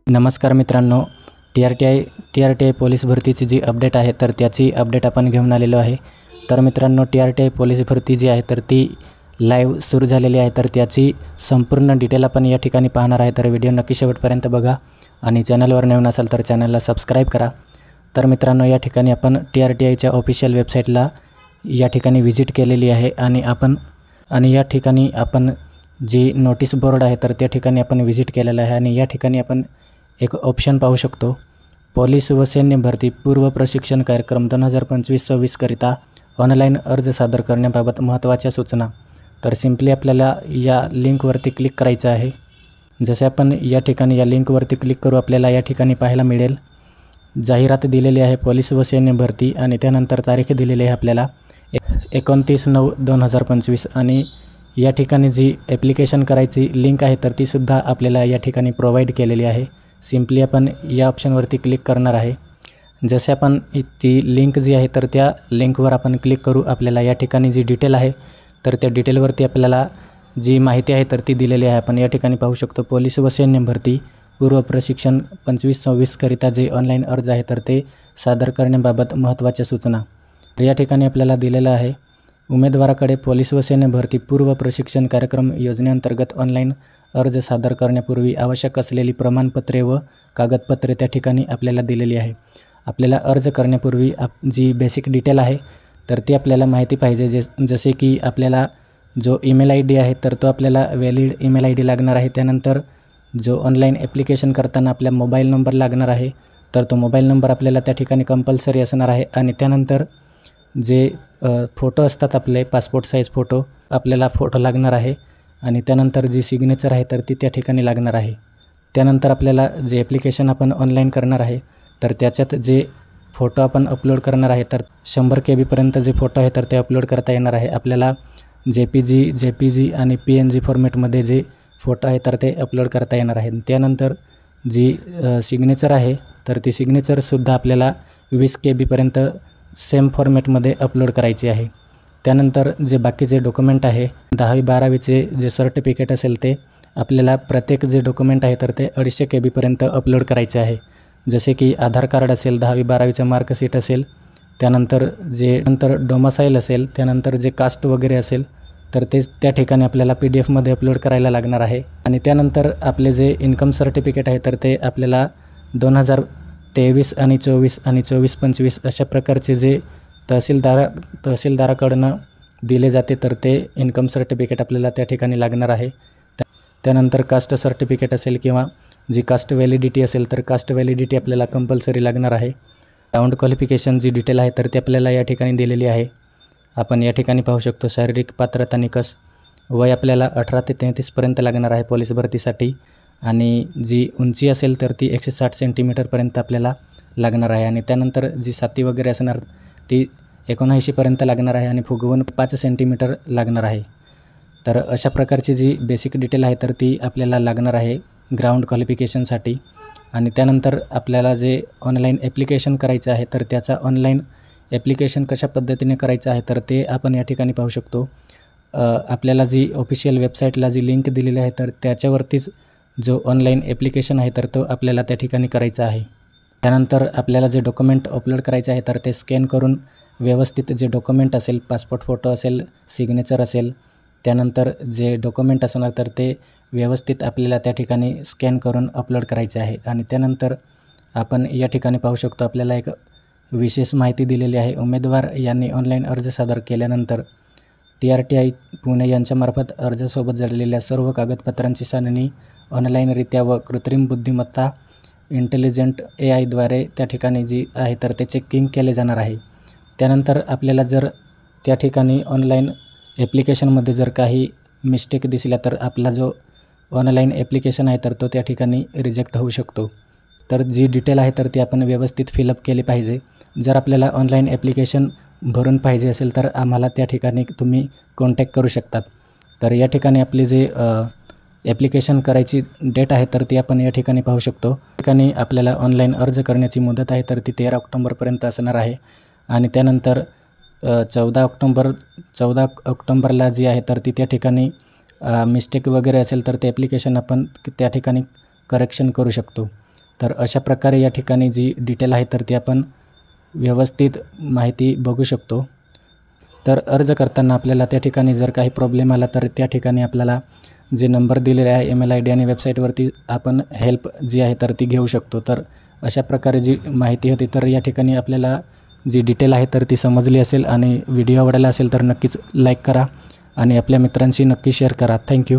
नमस्कार मित्रांनो, T R T I police भरतीची जी अपडेट आहे तर त्याची अपडेट आपण घेऊन आलेलो आहे। तर मित्रांनो, T R T I police भरती जी आहे तर ती लाईव्ह सुरू झालेली आहे। तर त्याची संपूर्ण डिटेल आपण या ठिकाणी पाहणार आहे। तर व्हिडिओ नक्की शेवटपर्यंत बघा आणि चॅनलवर नवीन असाल तर चॅनलला सबस्क्राईब करा। तर मित्रांनो, या ठिकाणी आपण टी-आर-टी-आयच्या ऑफिशियल वेबसाईटला या ठिकाणी व्हिजिट केलेली आहे आणि या ठिकाणी आपण जी नोटीस बोर्ड आहे तर त्या ठिकाणी आपण व्हिजिट केलेला आहे आणि या ठिकाणी आपण एक ऑप्शन पाहू शकतो, पोलीस व सैन्य भरती पूर्व प्रशिक्षण कार्यक्रम 2025-26 करिता ऑनलाईन अर्ज सादर करण्याबाबत महत्त्वाच्या सूचना। तर सिंपली आपल्याला या लिंकवरती क्लिक करायचं आहे। जसे आपण या ठिकाणी या लिंकवरती क्लिक करू, आपल्याला या ठिकाणी पाहायला मिळेल जाहिरात दिलेली आहे पोलीस व सैन्य भरती आणि त्यानंतर तारीख दिलेली आहे आपल्याला 29/9/2025 आणि या ठिकाणी जी ॲप्लिकेशन करायची लिंक आहे तर ती सुद्धा आपल्याला या ठिकाणी प्रोव्हाइड केलेली आहे। सिंपली आपण या ऑप्शनवरती क्लिक करणार आहे। जसे आपण ती लिंक जी आहे तर त्या लिंकवर आपण क्लिक करू, आपल्याला या ठिकाणी जी डिटेल आहे तर त्या डिटेलवरती आपल्याला जी माहिती आहे तर ती दिलेली आहे। आपण या ठिकाणी पाहू शकतो, पोलीस व सैन्य भरती पूर्व प्रशिक्षण 25-26 करिता जे ऑनलाईन अर्ज आहे तर ते सादर करण्याबाबत महत्त्वाच्या सूचना। या ठिकाणी आपल्याला दिलेलं आहे, उमेदवाराकडे पोलीस व सैन्य भरती पूर्व प्रशिक्षण कार्यक्रम योजनेअंतर्गत ऑनलाईन अर्ज सादर करण्यापूर्वी आवश्यक असलेली प्रमाणपत्रे व कागदपत्रे त्या ठिकाणी आपल्याला दिलेली आहे। आपल्याला अर्ज करण्यापूर्वी जी बेसिक डिटेल आहे तर ती आपल्याला माहिती पाहिजे। जसे की आपल्याला जो ईमेल ID आहे तर तो आपल्याला व्हॅलिड ईमेल ID लागणार आहे। त्यानंतर जो ऑनलाईन ॲप्लिकेशन करताना आपल्या मोबाईल नंबर लागणार आहे तर तो मोबाईल नंबर आपल्याला त्या ठिकाणी कंपल्सरी असणार आहे आणि त्यानंतर जे फोटो असतात आपले पासपोर्ट साईज फोटो, आपल्याला फोटो लागणार आहे आणि त्यानंतर जी सिग्नेचर आहे तर ती त्या ठिकाणी लागणार आहे। त्यानंतर आपल्याला जे ॲप्लिकेशन आपण ऑनलाईन करणार आहे तर त्याच्यात जे फोटो आपण अपलोड करणार आहे तर 100 KB पर्यंत जे फोटो आहे तर ते अपलोड करता येणार आहे। आपल्याला JPG आणि PNG फॉर्मॅटमध्ये जे फोटो आहे तर ते अपलोड करता येणार आहे। त्यानंतर जी सिग्नेचर आहे तर ती सिग्नेचरसुद्धा आपल्याला 20 KB पर्यंत सेम फॉर्मॅटमध्ये अपलोड करायची आहे। त्यानंतर जे बाकीचे डॉक्युमेंट आहे 10वी-12वीचे जे सर्टिफिकेट असेल ते आपल्याला प्रत्येक जे डॉक्युमेंट आहे तर ते 250 KB पर्यंत अपलोड करायचे आहे। जसे की आधार कार्ड असेल, 10वी-12वीचं मार्कशीट असेल, त्यानंतर डोमासाईल असेल, त्यानंतर जे कास्ट वगैरे असेल तर ते त्या ठिकाणी आपल्याला PDF अपलोड करायला लागणार आहे। आणि त्यानंतर आपले जे इन्कम सर्टिफिकेट आहे तर ते आपल्याला 2023 आणि 24 आणि 24-25 अशा प्रकारचे जे तहसीलदाराकडनं दिले जाते तर ते इन्कम सर्टिफिकेट आपल्याला त्या ठिकाणी लागणार आहे। त्यानंतर कास्ट सर्टिफिकेट असेल किंवा जी कास्ट व्हॅलिडिटी असेल तर कास्ट व्हॅलिडिटी आपल्याला कंपल्सरी लागणार आहे। ग्राउंड क्वालिफिकेशन जी डिटेल आहे तर ती आपल्याला या ठिकाणी दिलेली आहे। आपण या ठिकाणी पाहू शकतो, शारीरिक पात्रता निकष, वय आपल्याला 18 ते 33 पर्यंत लागणार आहे पोलीस भरतीसाठी आणि जी उंची असेल तर ती 160 सेंटीमीटरपर्यंत आपल्याला लागणार आहे आणि त्यानंतर जी छाती वगैरे असणार ती 79 पर्यंत लागणार आहे आणि फुगवून 5 सेंटीमीटर लागणार आहे। तर अशा प्रकारची जी बेसिक डिटेल आहे तर ती आपल्याला लागणार आहे ग्राउंड क्वालिफिकेशनसाठी। आणि त्यानंतर आपल्याला जे ऑनलाईन ॲप्लिकेशन करायचं आहे तर त्याचा ऑनलाईन ॲप्लिकेशन कशा पद्धतीने करायचं आहे तर ते आपण या ठिकाणी पाहू शकतो। आपल्याला जी ऑफिशियल वेबसाईटला जी लिंक दिलेली आहे तर त्याच्यावरतीच जो ऑनलाईन ॲप्लिकेशन आहे तर तो आपल्याला त्या ठिकाणी करायचा आहे। त्यानंतर आपल्याला जे डॉक्युमेंट अपलोड करायचे आहे तर ते स्कॅन करून व्यवस्थित जे डॉक्युमेंट असेल, पासपोर्ट फोटो असेल, सिग्नेचर असेल, त्यानंतर जे डॉक्युमेंट असणार तर ते व्यवस्थित आपल्याला त्या ठिकाणी स्कॅन करून अपलोड करायचे आहे। आणि त्यानंतर आपण या ठिकाणी पाहू शकतो, आपल्याला एक विशेष माहिती दिलेली आहे, उमेदवार यांनी ऑनलाईन अर्ज सादर केल्यानंतर टी-आर-टी-आय पुणे यांच्यामार्फत अर्जासोबत जोडलेल्या सर्व कागदपत्रांची छाननी ऑनलाईनरित्या व कृत्रिम बुद्धिमत्ता इंटेलिजंट AI द्वारे त्या ठिकाणी जी आहे तर ते चेकिंग केले जाणार आहे। त्यानंतर आपल्याला जर त्या ठिकाणी ऑनलाईन ॲप्लिकेशनमध्ये जर काही मिस्टेक दिसल्या तर आपला जो ऑनलाईन ॲप्लिकेशन आहे तर तो त्या ठिकाणी रिजेक्ट होऊ शकतो। तर जी डिटेल आहे तर ती आपण व्यवस्थित फिलअप केली पाहिजे। जर आपल्याला ऑनलाईन ॲप्लिकेशन भरून पाहिजे असेल तर आम्हाला त्या ठिकाणी तुम्ही कॉन्टॅक्ट करू शकतात। तर या ठिकाणी आपली जे ॲप्लिकेशन करायची डेट आहे तर ती आपण या ठिकाणी पाहू शकतो। या ठिकाणी आपल्याला ऑनलाईन अर्ज करण्याची मुदत आहे तर ती 13 ऑक्टोबरपर्यंत असणार आहे आणि त्यानंतर 14 ऑक्टोंबरला जी आहे तर ती त्या ठिकाणी मिस्टेक वगैरे असेल तर ते ॲप्लिकेशन आपण त्या ठिकाणी करेक्शन करू शकतो. तर अशा प्रकारे या ठिकाणी जी डिटेल आहे तर ती आपण व्यवस्थित माहिती बघू शकतो. तर अर्ज करताना आपल्याला त्या ठिकाणी जर काही प्रॉब्लेम आला तर त्या ठिकाणी आपल्याला जे नंबर दिलेले आहे ईमेल आय डी आणि वेबसाईटवरती आपण हेल्प जी आहे तर ती घेऊ शकतो. तर अशा प्रकारे जी माहिती होती तर या ठिकाणी आपल्याला जी डिटेल आहे तर ती समजली असेल आणि व्हिडिओ आवडला असेल तर नक्कीच लाईक करा आणि आपल्या मित्रांशी नक्की शेअर करा. थँक्यू.